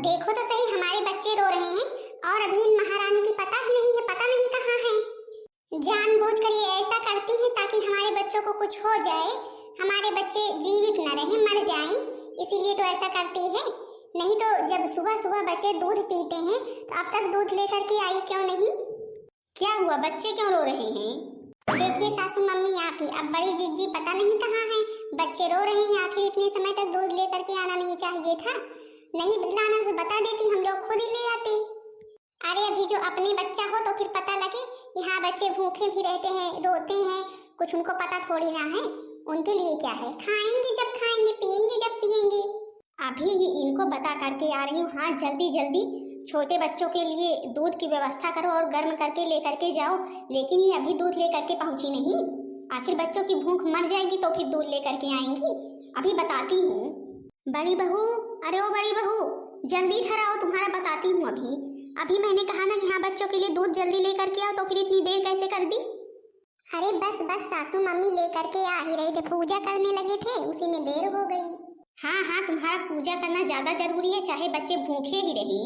देखो तो सही, हमारे बच्चे रो रहे हैं और अभी इन महारानी की पता ही नहीं है, पता नहीं कहाँ है। जानबूझकर ये ऐसा करती है ताकि हमारे बच्चों को कुछ हो जाए, हमारे बच्चे जीवित न रहें, मर जाएं, इसीलिए तो ऐसा करती है। नहीं तो जब सुबह सुबह बच्चे दूध पीते हैं तो अब तक दूध लेकर के आई क्यों नहीं? क्या हुआ, बच्चे क्यों रो रहे हैं? देखिए सासू मम्मी, आप ही, अब बड़ी जिज्जी पता नहीं कहाँ है, बच्चे रो रहे हैं। आखिर इतने समय तक दूध लेकर के आना नहीं चाहिए था, नहीं लाना तो बता देती, हम लोग खुद ही ले आते। अरे अभी जो अपने बच्चा हो तो फिर पता लगे। यहाँ बच्चे भूखे भी रहते हैं, रोते हैं, कुछ उनको पता थोड़ी ना है। उनके लिए क्या है, खाएंगे जब खाएंगे, पिएंगे जब पिएंगे। अभी ही इनको बता करके आ रही हूँ। हाँ, जल्दी जल्दी छोटे बच्चों के लिए दूध की व्यवस्था करो और गर्म करके ले करके जाओ। लेकिन ये अभी दूध ले करके पहुंची नहीं, आखिर बच्चों की भूख मर जाएगी तो फिर दूध ले करके आएंगी। अभी बताती हूँ। बड़ी बहू, अरे ओ बड़ी बहू, जल्दी इधर आओ, तुम्हारा बताती हूँ। अभी मैंने कहा ना कि हाँ बच्चों के लिए दूध जल्दी ले करके आओ, तो फिर इतनी देर कैसे कर दी? अरे बस बस सासू मम्मी ले करके आ ही रहे थे, पूजा करने लगे थे, उसी में देर हो गई। हाँ हाँ, तुम्हारा पूजा करना ज्यादा जरूरी है, चाहे बच्चे भूखे ही रहे।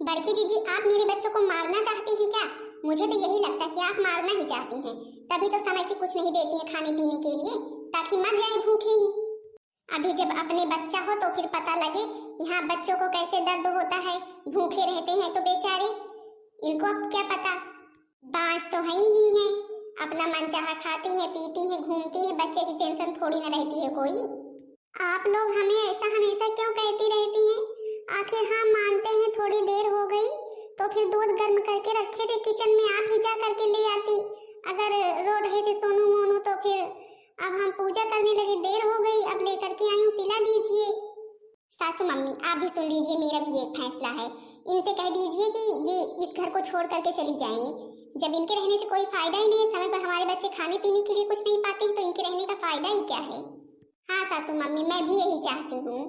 बड़की जीजी, आप मेरे बच्चों को मारना चाहती हैं क्या? मुझे तो यही लगता है कि आप मारना ही चाहती हैं, तभी तो समय से कुछ नहीं देती हैं खाने पीने के लिए, ताकि मर जाए भूखे ही। अभी जब अपने बच्चा हो तो फिर पता लगे यहाँ बच्चों को कैसे दर्द होता है, भूखे रहते हैं तो बेचारे, इनको अब क्या पता। बांस तो है ही है, अपना मनचाहा खाती है, पीती है, घूमती है, बच्चे की टेंशन थोड़ी ना रहती है कोई। आप लोग हमें ऐसा हमेशा क्यों कहती रहती हैं? आखिर हम मानते हैं थोड़ी देर हो गई तो फिर दूध गर्म करके रखे थे किचन में, आप ही जा करके ले आती। अगर रो रहे थे सोनू मोनू तो फिर अब हम पूजा करने लगे, देर हो गई, अब लेकर के आई हूँ, पिला दीजिए। सासू मम्मी, आप भी सुन लीजिए, मेरा भी एक फैसला है। इनसे कह दीजिए कि ये इस घर को छोड़ करके चली जाएं। जब इनके रहने से कोई फायदा ही नहीं है, समय पर हमारे बच्चे खाने पीने के लिए कुछ नहीं पाते हैं, तो इनके रहने का फायदा ही क्या है? हाँ सासू मम्मी, मैं भी यही चाहती हूँ।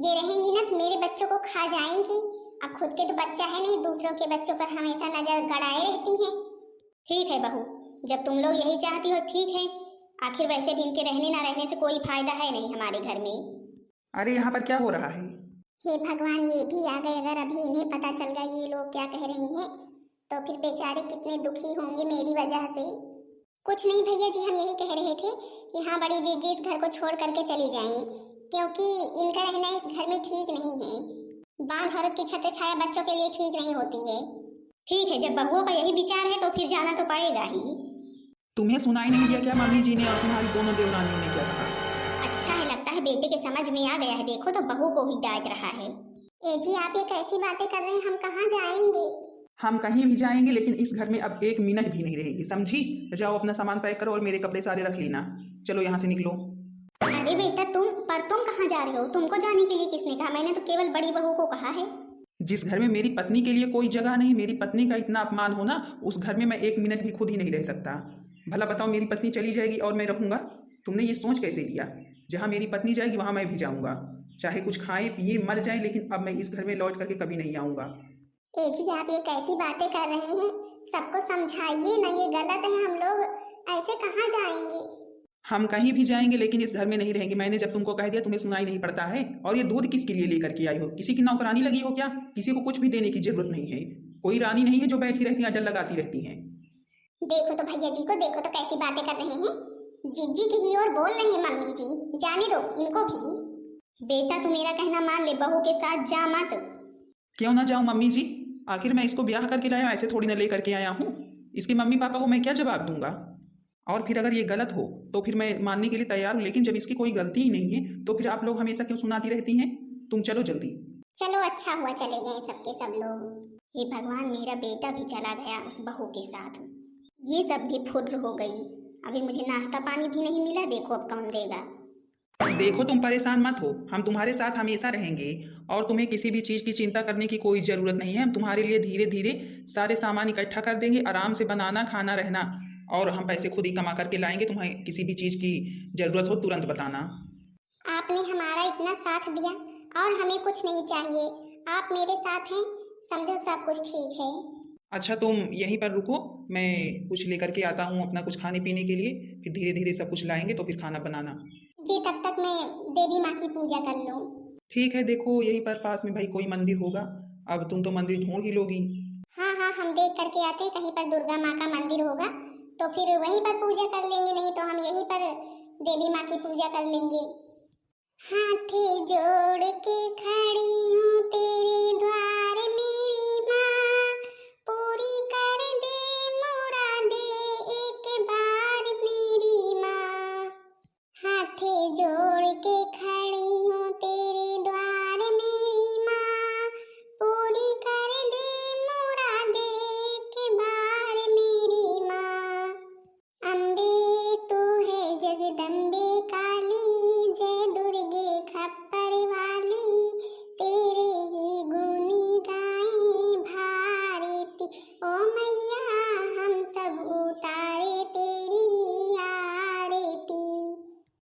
ये रहेंगी ना तो मेरे बच्चों को खा जाएंगी। अब खुद के तो बच्चा है नहीं, दूसरों के बच्चों पर हमेशा नजर गड़ाए रहती हैं। ठीक है बहू, जब तुम लोग यही चाहती हो ठीक है, आखिर वैसे भी इनके रहने ना रहने से कोई फायदा है नहीं हमारे घर में। अरे यहाँ पर क्या हो रहा है? हे भगवान, ये भी आ गए। अगर अभी इन्हें पता चल गया ये लोग क्या कह रही हैं तो फिर बेचारे कितने दुखी होंगे मेरी वजह से। कुछ नहीं भैया जी, हम यही कह रहे थे कि हाँ बड़ी जीजी इस घर को छोड़ करके चली जाएं, क्योंकि इनका रहना इस घर में ठीक नहीं है। बांझ औरत की छत्र छाया बच्चों के लिए ठीक नहीं होती है। ठीक है, जब बहुओं का यही विचार है तो फिर जाना तो पड़ेगा ही। तुम्हें सुनाई नहीं दिया क्या मम्मी जी ने और तुम्हारी दोनों देवरानियों ने क्या कहा? अच्छा है, लगता है बेटे के समझ में आ गया है, देखो तो बहू को ही डांट रहा है। ए जी, आप ये कैसी बातें कर रहे हैं, हम कहाँ जाएंगे? हम कहीं भी जाएंगे, लेकिन इस घर में अब एक मिनट भी नहीं रहेगी, समझी? जाओ अपना सामान पैक करो और मेरे कपड़े सारे रख लेना। चलो यहाँ से निकलो। अरे बेटा तुम कहाँ जा रहे हो? तुमको जाने के लिए किसने कहा? मैंने तो केवल बड़ी बहू को कहा है। जिस घर में मेरी पत्नी के लिए कोई जगह नहीं, मेरी पत्नी का इतना अपमान होना, उस घर में मैं एक मिनट भी खुद ही नहीं रह सकता। भला बताओ, मेरी पत्नी चली जाएगी और मैं रहूंगा? तुमने ये सोच कैसे लिया? जहाँ मेरी पत्नी जाएगी वहां मैं भी जाऊंगा, चाहे कुछ खाए पिए मर जाए, लेकिन अब मैं इस घर में लौट करके कभी नहीं आऊंगा। ए जी, आप ये कैसी बातें कर रहे हैं? सबको समझाइए ना, ये गलत है। हम लोग ऐसे कहाँ जाएंगे? हम कहीं भी जाएंगे लेकिन इस घर में नहीं रहेंगे। मैंने जब तुमको कह दिया, तुम्हें सुनाई नहीं पड़ता है? और ये दूध किसके लिए लेकर के आई हो? किसी की नौकरानी लगी हो क्या? किसी को कुछ भी देने की जरूरत नहीं है, कोई रानी नहीं है जो बैठी रहती है, अडल लगाती रहती है। देखो तो भैया जी को, देखो तो कैसी बातें कर रहे हैं। जिज्जी की ही ओर बोल रहे हैं मम्मी जी, जाने दो इनको भी। बेटा तू मेरा कहना मान ले, बहू के साथ जा मत। क्यों ना जाऊं मम्मी जी? आखिर मैं इसको ब्याह करके लाया, ऐसे थोड़ी ना लेकर के आया हूँ। इसके मम्मी पापा को मैं क्या जवाब दूंगा? और फिर अगर ये गलत हो तो फिर मैं मानने के लिए तैयार हूँ, लेकिन जब इसकी कोई गलती ही नहीं है तो फिर आप लोग हमेशा क्यों सुनाती रहती हैं? तुम चलो जल्दी। चलो अच्छा हुआ चले गए सबके सब लोग। हे भगवान, मेरा बेटा भी चला गया उस बहू के साथ, ये सब भी फुर्र हो गई। अभी मुझे नाश्ता पानी भी नहीं मिला, देखो अब कौन देगा। देखो तुम परेशान मत हो, हम तुम्हारे साथ हमेशा रहेंगे और तुम्हें किसी भी चीज की चिंता करने की कोई जरूरत नहीं है। हम तुम्हारे लिए धीरे धीरे सारे सामान इकट्ठा कर देंगे, आराम से बनाना खाना रहना, और हम पैसे खुद ही कमा करके लाएंगे। तुम्हें किसी भी चीज की जरूरत हो तुरंत बताना। आपने हमारा इतना साथ दिया और हमें कुछ नहीं चाहिए, आप मेरे साथ हैं, समझो सब कुछ ठीक है। अच्छा तुम यहीं पर रुको, मैं कुछ लेकर के आता हूँ अपना कुछ खाने पीने के लिए, फिर धीरे धीरे सब कुछ लाएंगे तो फिर खाना बनाना। जी, तब तक मैं देवी माँ की पूजा कर लूँ। ठीक है, देखो यहीं पर पास में भाई कोई मंदिर होगा। अब तुम तो मंदिर ढूंढ ही लोगी। हाँ हाँ, हम देख करके आते हैं, कहीं पर दुर्गा माँ का मंदिर होगा तो फिर वहीं पर पूजा कर लेंगे, नहीं तो हम यहीं पर देवी माँ की पूजा कर लेंगे। हाथ जोड़ के खड़ी हूँ तेरे द्वार मेरी माँ, पूरी कर दे मुरादे एक बार मेरी माँ। हाथ जोड़ के खड़ी हूँ तेरे द्वार मेरी माँ, पूरी कर दे मुरादे एक बार मेरी माँ। अम्बे तू है जगदम्बे काली, जय दुर्गे खप्पर वाली, तेरे ही गुनी गाएं भारती। ओ मैया हम सब उतारे तेरी आरती।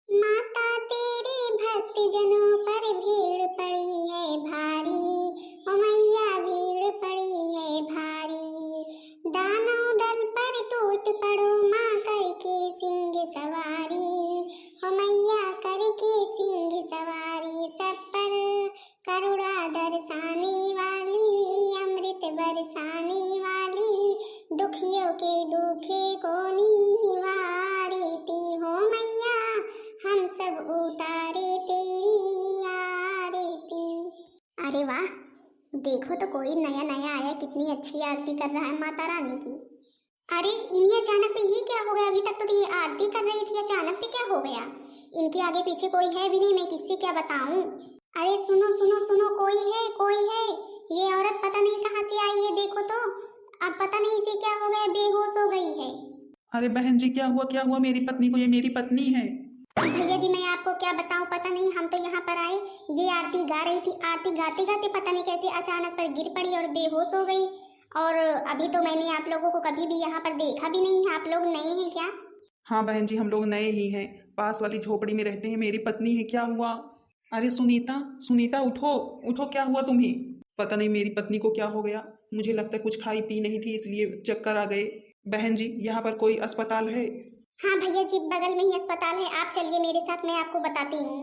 माता तेरे भक्त जनों पर भीड़ पड़ी है भारी, ओ मैया भीड़ पड़ी है भारी। दानव दल पर टूट पड़ो माँ करके सिंह सवारी, ओ मैया करके सिंह सवारी। सब पर करुणा दर्शाने वाली, अमृत बरसाने वाली, दुखियों के दुखे को निवारती। हो मैया हम सब उतारे तेरी आरती। अरे वाह, देखो तो कोई नया नया आया, कितनी अच्छी आरती कर रहा है माता रानी की। अरे इन्हें अचानक पे ये क्या हो गया? अभी तक तो ये आरती कर रही थी, अचानक पे क्या हो गया? इनके आगे पीछे कोई है भी नहीं, मैं किससे क्या बताऊं? अरे सुनो सुनो सुनो, कोई है कोई है। ये औरत पता नहीं कहाँ से आई है, देखो तो। अब पता नहीं इसे क्या हो गया, बेहोश हो गई है। अरे बहन जी, क्या हुआ क्या हुआ मेरी पत्नी को? ये मेरी पत्नी है। भैया जी मैं आपको क्या बताऊं, पता नहीं, हम तो यहाँ पर आए, ये आरती गा रही थी, आरती गाते गाते पता नहीं कैसे अचानक पर गिर पड़ी और बेहोश हो गई। और अभी तो मैंने आप लोगों को कभी भी यहाँ पर देखा भी नहीं है। आप लोग नए हैं क्या? हाँ बहन जी, हम लोग नए ही हैं, पास वाली झोपड़ी में रहते हैं। मेरी पत्नी है। क्या हुआ? अरे सुनीता, सुनीता उठो उठो, क्या हुआ तुम्हें? पता नहीं मेरी पत्नी को क्या हो गया। मुझे लगता है कुछ खाई पी नहीं थी, इसलिए चक्कर आ गए। बहन जी, यहाँ पर कोई अस्पताल है? हाँ भैया जी, बगल में ही अस्पताल है, आप चलिए मेरे साथ, मैं आपको बताती हूँ।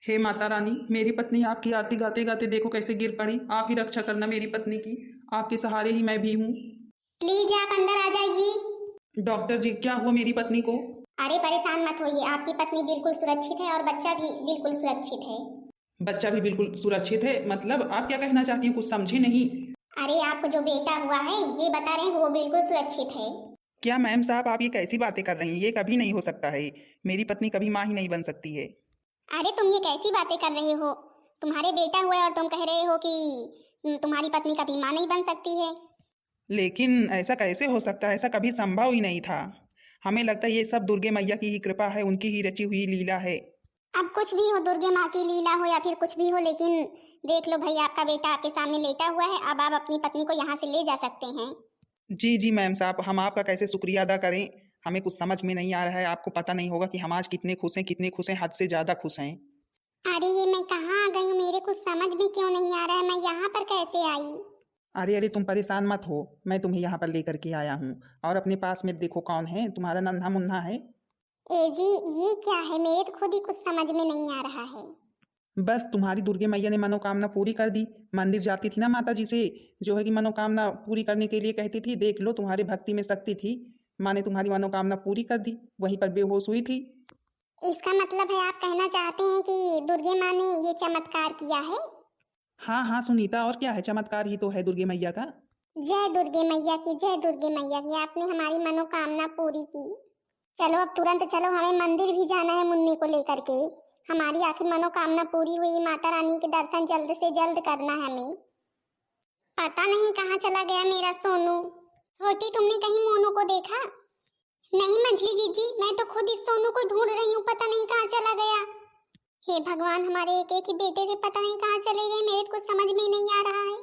हे माता रानी, मेरी पत्नी आपकी आरती गाते गाते देखो कैसे गिर पड़ी। आप ही रक्षा करना मेरी पत्नी की, आपके सहारे ही मैं भी हूँ। प्लीज आप अंदर आ जाइए। डॉक्टर जी, क्या हुआ मेरी पत्नी को? अरे परेशान मत होइए, आपकी पत्नी बिल्कुल सुरक्षित है और बच्चा भी बिल्कुल सुरक्षित है। बच्चा भी बिल्कुल सुरक्षित है? मतलब आप क्या कहना चाहती हैं? कुछ समझे नहीं। अरे आपको जो बेटा हुआ है ये बता रहे हैं, वो बिल्कुल सुरक्षित है। क्या मैम साहब, आप ये कैसी बातें कर रही हैं? ये कभी नहीं हो सकता है। मेरी पत्नी कभी माँ ही नहीं बन सकती है। अरे तुम ये कैसी बातें कर रहे हो? तुम्हारे बेटा हुआ है और तुम कह रहे हो कि तुम्हारी पत्नी कभी माँ नहीं बन सकती है। लेकिन ऐसा कैसे हो सकता है? ऐसा कभी संभव ही नहीं था। हमें लगता है ये सब दुर्गे मैया की ही कृपा है, उनकी ही रची हुई लीला है। अब कुछ भी हो, दुर्गे माँ की लीला हो या फिर कुछ भी हो, लेकिन देख लो भाई, आपका बेटा आपके सामने लेटा हुआ है। अब आप अपनी पत्नी को यहाँ से ले जा सकते हैं। जी जी मैम साहब, हम आपका कैसे शुक्रिया अदा करें? हमें कुछ समझ में नहीं आ रहा है। आपको पता नहीं होगा कि हम आज कितने खुश हैं, कितने खुश हैं, हद से ज़्यादा खुश हैं। अरे ये मैं कहाँ आ गई हूँ, मेरे कुछ समझ भी क्यों नहीं आ रहा है, मैं यहाँ पर कैसे आई? अरे अरे, तुम परेशान मत हो, मैं तुम्हें यहाँ पर लेकर के आया हूँ। और अपने पास में देखो कौन है, तुम्हारा नन्हा मुन्ना है। ए जी, ये क्या है? मेरे तो खुद ही कुछ समझ में नहीं आ रहा है। बस तुम्हारी दुर्गे मैया ने मनोकामना पूरी कर दी। मंदिर जाती थी ना माता जी से, जो है कि मनोकामना पूरी करने के लिए कहती थी। देख लो, तुम्हारी भक्ति में शक्ति थी, माँ ने तुम्हारी मनोकामना पूरी कर दी। वहीं पर बेहोश हुई थी। इसका मतलब है आप कहना चाहते हैं कि दुर्गे माँ ने ये चमत्कार किया है? हाँ हाँ सुनीता, और क्या है, चमत्कार ही तो है दुर्गे मैया का। जय दुर्गे मैया की, जय दुर्गे मैया की, आपने हमारी मनोकामना पूरी की। चलो अब तुरंत चलो, हमें मंदिर भी जाना है मुन्नी को लेकर के। हमारी आखिर मनोकामना पूरी हुई, माता रानी के दर्शन जल्द से जल्द करना है हमें। पता नहीं कहाँ चला गया मेरा सोनू। छोटी, तुमने कहीं मोनू को देखा? नहीं मंजली जीजी, मैं तो खुद इस सोनू को ढूंढ रही हूँ, पता नहीं कहाँ चला गया। हे भगवान, हमारे एक एक ही बेटे थे, पता नहीं कहाँ चले गए, मेरे तो कुछ समझ में नहीं आ रहा है।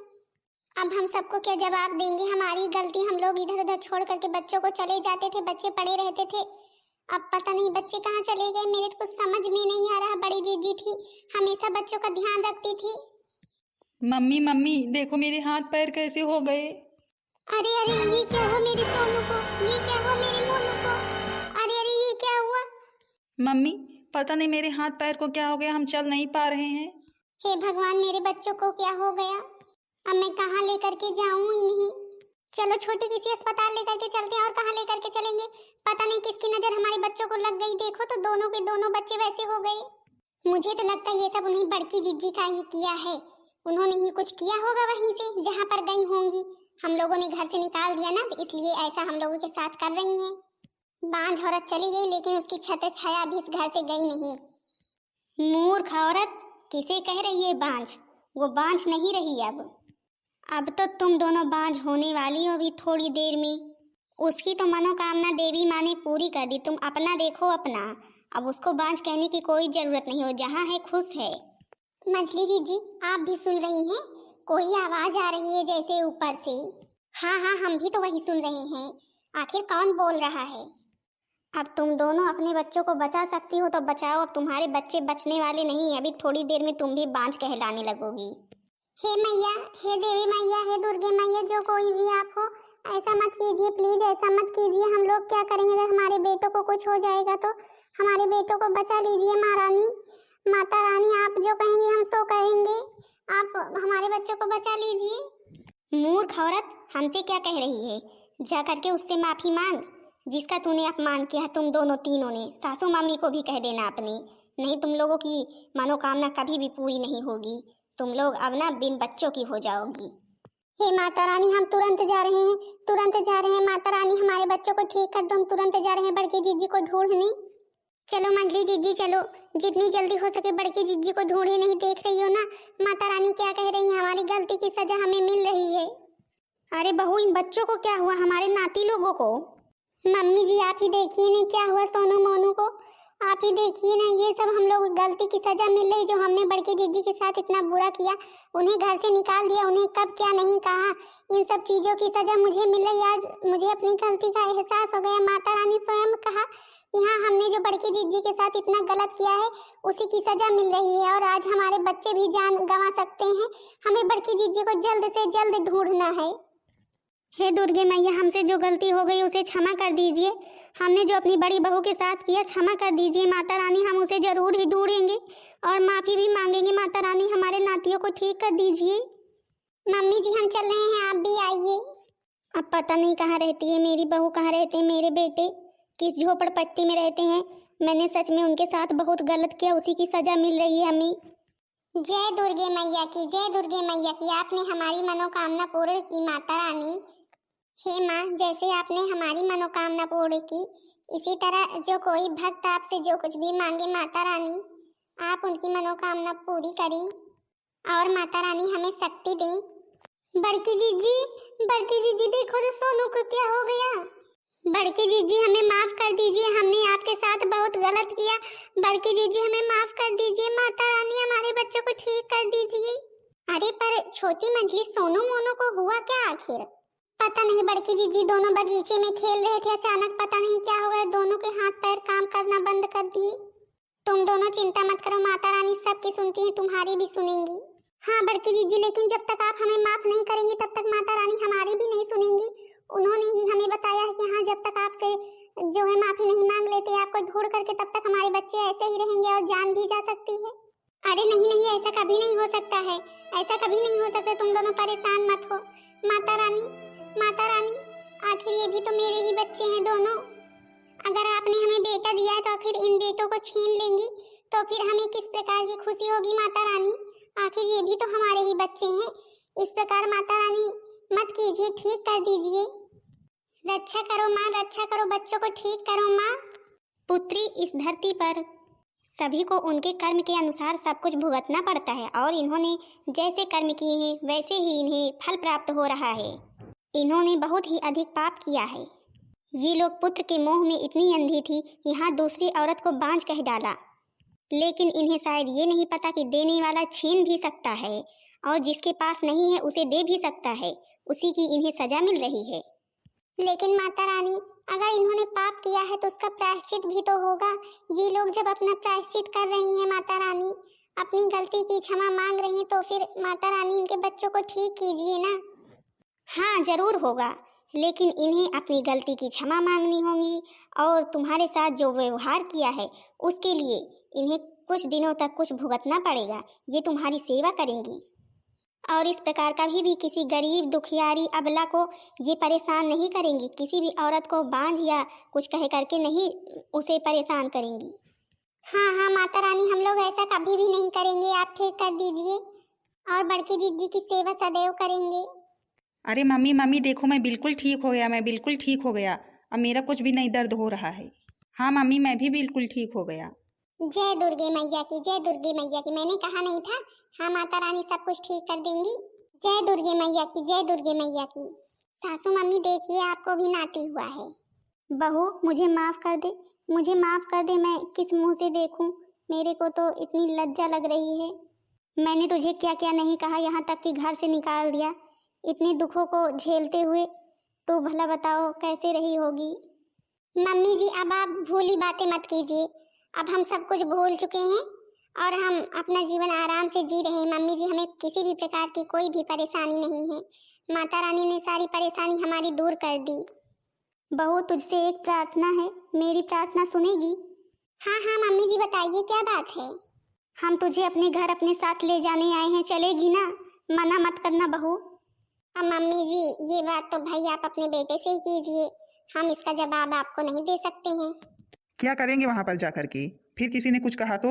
अब हम सबको क्या जवाब देंगे? हमारी गलती, हम लोग इधर उधर छोड़ करके बच्चों को चले जाते थे, बच्चे पड़े रहते थे। अब पता नहीं बच्चे कहाँ चले गए, मेरे तो कुछ समझ में नहीं आ रहा। बड़ी जीजी थी, हमेशा बच्चों का ध्यान रखती थी। मम्मी मम्मी देखो मेरे हाथ पैर कैसे हो गए। अरे अरे, ये क्या हुआ मेरे सोनू को? ये क्या हुआ मेरे मोनू को? अरे अरे, ये क्या हुआ? मम्मी पता नहीं मेरे हाथ पैर को क्या हो गया, हम चल नहीं पा रहे हैं। हे भगवान, मेरे बच्चों को क्या हो गया? अब मैं कहाँ लेकर के जाऊं इन्हें? चलो छोटे किसी अस्पताल लेकर के चलते हैं। और कहाँ लेकर के चलेंगे? पता नहीं किसकी नजर हमारे बच्चों को लग गई। देखो तो दोनों के दोनों बच्चे वैसे हो गए। मुझे तो लगता है ये सब उन्हीं बड़की जिज्जी का ही किया है। उन्होंने ही कुछ किया होगा वहीं से जहाँ पर गई होंगी। हम लोगों ने घर से निकाल दिया ना, तो इसलिए ऐसा हम लोगों के साथ कर रही हैं। बांझ औरत चली गई, लेकिन उसकी छत्र छाया भी इस घर से गई नहीं। मूर्ख औरत, किसे कह रही है बांझ? वो बांझ नहीं रही अब तो तुम दोनों बांझ होने वाली हो अभी थोड़ी देर में। उसकी तो मनोकामना देवी माँ ने पूरी कर दी। तुम अपना देखो अपना। अब उसको बांझ कहने की कोई जरूरत नहीं हो, जहाँ है खुश है। मछली जीजी, आप भी सुन रही हैं? कोई आवाज आ रही है जैसे ऊपर से। हाँ हाँ, हम भी तो वही सुन रहे हैं। आखिर कौन बोल रहा है? अब तुम दोनों अपने बच्चों को बचा सकती हो तो बचाओ। अब तुम्हारे बच्चे बचने वाले नहीं हैं। अभी थोड़ी देर में तुम भी बांझ कहलाने लगोगी। हे मैया, हे देवी मैया, हे दुर्गे मैया, जो कोई भी आप हो, ऐसा मत कीजिए प्लीज, ऐसा मत कीजिए। हम लोग क्या करेंगे अगर हमारे बेटों को कुछ हो जाएगा तो? हमारे बेटों को बचा लीजिए महारानी, माता रानी, आप जो कहेंगी हम सो कहेंगे। आप हमारे बच्चों को बचा लीजिए। मूर्ख औरत, हमसे क्या कह रही है? जा करके उससे माफी मांग जिसका तूने अपमान किया है। तुम दोनों तीनों ने सासू मम्मी को भी कह देना अपनी, नहीं तुम लोगों की मनोकामना कभी भी पूरी नहीं होगी। तुम लोग अब ना बिन बच्चों की हो जाओगी। हे माता रानी, हम तुरंत जा रहे हैं, तुरंत जा रहे हैं। माता रानी, हमारे बच्चों को ठीक कर दो, हम तुरंत जा रहे हैं बड़की जीजी को ढूंढने। चलो मंजली जीजी, चलो, जितनी जल्दी हो सके बड़की जीजी को ढूंढे। नहीं देख रही हो ना माता रानी क्या कह रही है? हमारी गलती की सजा हमें मिल रही है। अरे बहू, इन बच्चों को क्या हुआ? हमारे नाती लोगों को? मम्मी जी, आप ही देखिए ना क्या हुआ सोनू मोनू को। आप ही देखिए ना, ये सब हम लोग गलती की सजा मिल रही। जो हमने बड़की जीजी के साथ इतना बुरा किया, उन्हें घर से निकाल दिया, उन्हें कब क्या नहीं कहा, इन सब चीजों की सजा मुझे मिल रही। आज मुझे अपनी गलती का एहसास हो गया। माता रानी स्वयं कहा कि हाँ, हमने जो बड़की जीजी के साथ इतना गलत किया है उसी की सजा मिल रही है। और आज हमारे बच्चे भी जान गंवा सकते हैं। हमें बड़की जीजी को जल्द से जल्द ढूंढना है। हे दुर्गे मैया, हमसे जो गलती हो गई उसे क्षमा कर दीजिए। हमने जो अपनी बड़ी बहू के साथ किया, क्षमा कर दीजिए माता रानी। हम उसे जरूर ही ढूंढेंगे और माफी भी मांगेंगे। माता रानी, हमारे नातियों को ठीक कर दीजिए। मम्मी जी, हम चल रहे हैं, आप भी आइए। अब पता नहीं कहाँ रहती है मेरी बहू, कहाँ रहते हैं मेरे बेटे, किस झोपड़पट्टी में रहते हैं। मैंने सच में उनके साथ बहुत गलत किया, उसी की सजा मिल रही है हमें। जय दुर्गे मैया की, जय दुर्गे मैया की। आपने हमारी मनोकामना पूर्ण की माता रानी। हे माँ, जैसे आपने हमारी मनोकामना पूर्ण की, इसी तरह जो कोई भक्त आपसे जो कुछ भी मांगे माता रानी, आप उनकी मनोकामना पूरी करें और माता रानी हमें शक्ति दें। बड़की जीजी देखो तो सोनू को क्या हो गया। बड़की जीजी, हमें माफ कर दीजिए, हमने आपके साथ बहुत गलत किया। बड़की जीजी, हमें माफ कर दीजिए। माता रानी, हमारे बच्चों को ठीक कर दीजिए। अरे पर छोटी मंजली, सोनू मोनू को हुआ क्या आखिर? पता नहीं बड़की जीजी, दोनों बगीचे में खेल रहे थे, अचानक पता नहीं क्या हो गया, दोनों के हाथ पैर काम करना बंद कर दिए। तुम दोनों चिंता मत करो, माता रानी सबकी सुनती हैं, तुम्हारी भी सुनेंगी। हाँ बड़की जीजी, लेकिन जब तक आप हमें माफ नहीं करेंगी तब तक माता रानी हमारी भी नहीं सुनेंगी। उन्होंने ही हमें बताया है कि हाँ, जब तक आपसे जो है माफी नहीं मांग लेते आपको ढूंढ करके, तब तक हमारे बच्चे ऐसे ही रहेंगे और जान भी जा सकती है। अरे नहीं, ऐसा कभी नहीं हो सकता है, ऐसा कभी नहीं हो सकता। तुम दोनों परेशान मत हो। माता रानी, आखिर ये भी तो मेरे ही बच्चे हैं दोनों। अगर आपने हमें बेटा दिया है तो आखिर इन बेटों को छीन लेंगी तो फिर हमें किस प्रकार की खुशी होगी माता रानी? आखिर ये भी तो हमारे ही बच्चे हैं। इस प्रकार माता रानी मत कीजिए, ठीक कर दीजिए। रक्षा करो माँ, रक्षा करो, बच्चों को ठीक करो माँ। पुत्री, इस धरती पर सभी को उनके कर्म के अनुसार सब कुछ भुगतना पड़ता है और इन्होंने जैसे कर्म किए हैं वैसे ही इन्हें फल प्राप्त हो रहा है। इन्होंने बहुत ही अधिक पाप किया है। ये लोग पुत्र के मोह में इतनी अंधी थी, यहाँ दूसरी औरत को बांझ कह डाला। लेकिन इन्हें शायद ये नहीं पता कि देने वाला छीन भी सकता है और जिसके पास नहीं है उसे दे भी सकता है। उसी की इन्हें सजा मिल रही है। लेकिन माता रानी, अगर इन्होंने पाप किया है तो उसका प्रायश्चित भी तो होगा। ये लोग जब अपना प्रायश्चित कर रही हैं माता रानी, अपनी गलती की क्षमा मांग रही हैं, तो फिर माता रानी इनके बच्चों को ठीक कीजिए ना। हाँ जरूर होगा, लेकिन इन्हें अपनी गलती की क्षमा मांगनी होगी और तुम्हारे साथ जो व्यवहार किया है उसके लिए इन्हें कुछ दिनों तक कुछ भुगतना पड़ेगा। ये तुम्हारी सेवा करेंगी और इस प्रकार का भी किसी गरीब दुखियारी अबला को ये परेशान नहीं करेंगी। किसी भी औरत को बांझ या कुछ कह करके नहीं उसे परेशान करेंगी। हाँ हाँ माता रानी, हम लोग ऐसा कभी भी नहीं करेंगे, आप ठीक कर दीजिए और बड़की जीजी की सेवा सदैव करेंगे। अरे मम्मी मम्मी देखो, मैं बिल्कुल ठीक हो गया, मैं बिल्कुल ठीक हो गया। अब मेरा कुछ भी नहीं दर्द हो रहा है। हाँ मम्मी, मैं भी बिल्कुल ठीक हो गया। जय दुर्गे मैया की, जय दुर्गे मैया की। मैंने कहा नहीं था? हाँ माता रानी सब कुछ ठीक कर देंगी। जय दुर्गे मैया की, जय दुर्गे मैया की। सासू मम्मी देखिए, आपको भी नाती हुआ है। बहू मुझे माफ कर दे, मुझे माफ कर दे। मैं किस मुंह से देखूं? मेरे को तो इतनी लज्जा लग रही है। मैंने तुझे क्या क्या नहीं कहा, यहाँ तक कि घर से निकाल दिया। इतने दुखों को झेलते हुए तो भला बताओ कैसे रही होगी। मम्मी जी अब आप भूली बातें मत कीजिए। अब हम सब कुछ भूल चुके हैं और हम अपना जीवन आराम से जी रहे हैं। मम्मी जी, हमें किसी भी प्रकार की कोई भी परेशानी नहीं है। माता रानी ने सारी परेशानी हमारी दूर कर दी। बहू तुझसे एक प्रार्थना है, मेरी प्रार्थना सुनेगी? हाँ हाँ मम्मी जी बताइए, क्या बात है? हम तुझे अपने घर अपने साथ ले जाने आए हैं, चलेगी ना? मना मत करना बहू। अब मम्मी जी ये बात तो भाई आप अपने बेटे से ही कीजिए, हम इसका जवाब आपको नहीं दे सकते हैं। क्या करेंगे वहाँ पर जा कर के? फिर किसी ने कुछ कहा तो?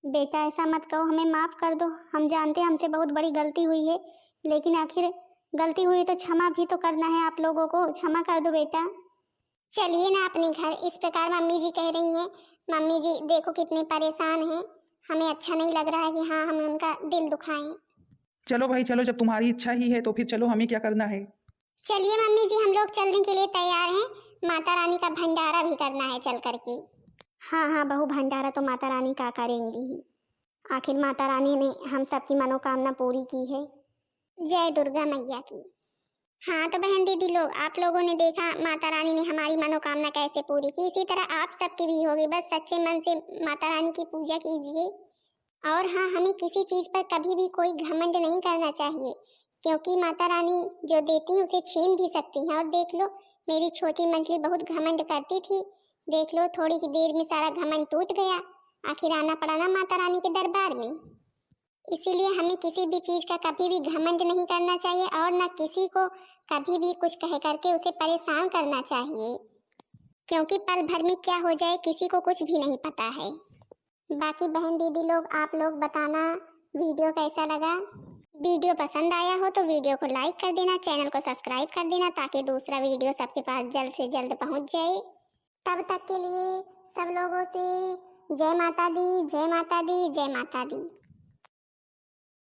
बेटा ऐसा मत कहो, हमें माफ़ कर दो। हम जानते हैं हमसे बहुत बड़ी गलती हुई है, लेकिन आखिर गलती हुई तो क्षमा भी तो करना है आप लोगों को। क्षमा कर दो बेटा। चलिए ना अपने घर। इस प्रकार मम्मी जी कह रही हैं। मम्मी जी देखो कितने परेशान हैं, हमें अच्छा नहीं लग रहा है कि हाँ हम उनका दिल दुखाएं। चलो भाई चलो, जब तुम्हारी इच्छा ही है तो फिर चलो, हमें क्या करना है। चलिए मम्मी जी हम लोग चलने के लिए तैयार हैं। माता रानी का भंडारा भी करना है चल करके। हाँ हाँ बहू, भंडारा तो माता रानी का करेंगी ही। आखिर माता रानी ने हम सबकी मनोकामना पूरी की है। जय दुर्गा मैया की। हाँ तो बहन दीदी लोग, आप लोगों ने देखा माता रानी ने हमारी मनोकामना कैसे पूरी की। इसी तरह आप सबकी भी होगी। बस सच्चे मन से माता रानी की पूजा कीजिए। और हाँ, हमें किसी चीज़ पर कभी भी कोई घमंड नहीं करना चाहिए, क्योंकि माता रानी जो देती है उसे छीन भी सकती हैं। और देख लो मेरी छोटी मछली बहुत घमंड करती थी, देख लो थोड़ी ही देर में सारा घमंड टूट गया। आखिर आना पड़ा ना माता रानी के दरबार में। इसीलिए हमें किसी भी चीज़ का कभी भी घमंड नहीं करना चाहिए और न किसी को कभी भी कुछ कह करके उसे परेशान करना चाहिए, क्योंकि पल भर में क्या हो जाए किसी को कुछ भी नहीं पता है। बाकी बहन दीदी लोग, आप लोग बताना वीडियो कैसा लगा। वीडियो पसंद आया हो तो वीडियो को लाइक कर देना, चैनल को सब्सक्राइब कर देना, ताकि दूसरा वीडियो सबके पास जल्द से जल्द पहुंच जाए। तब तक के लिए सब लोगों से जय माता दी, जय माता दी, जय माता दी।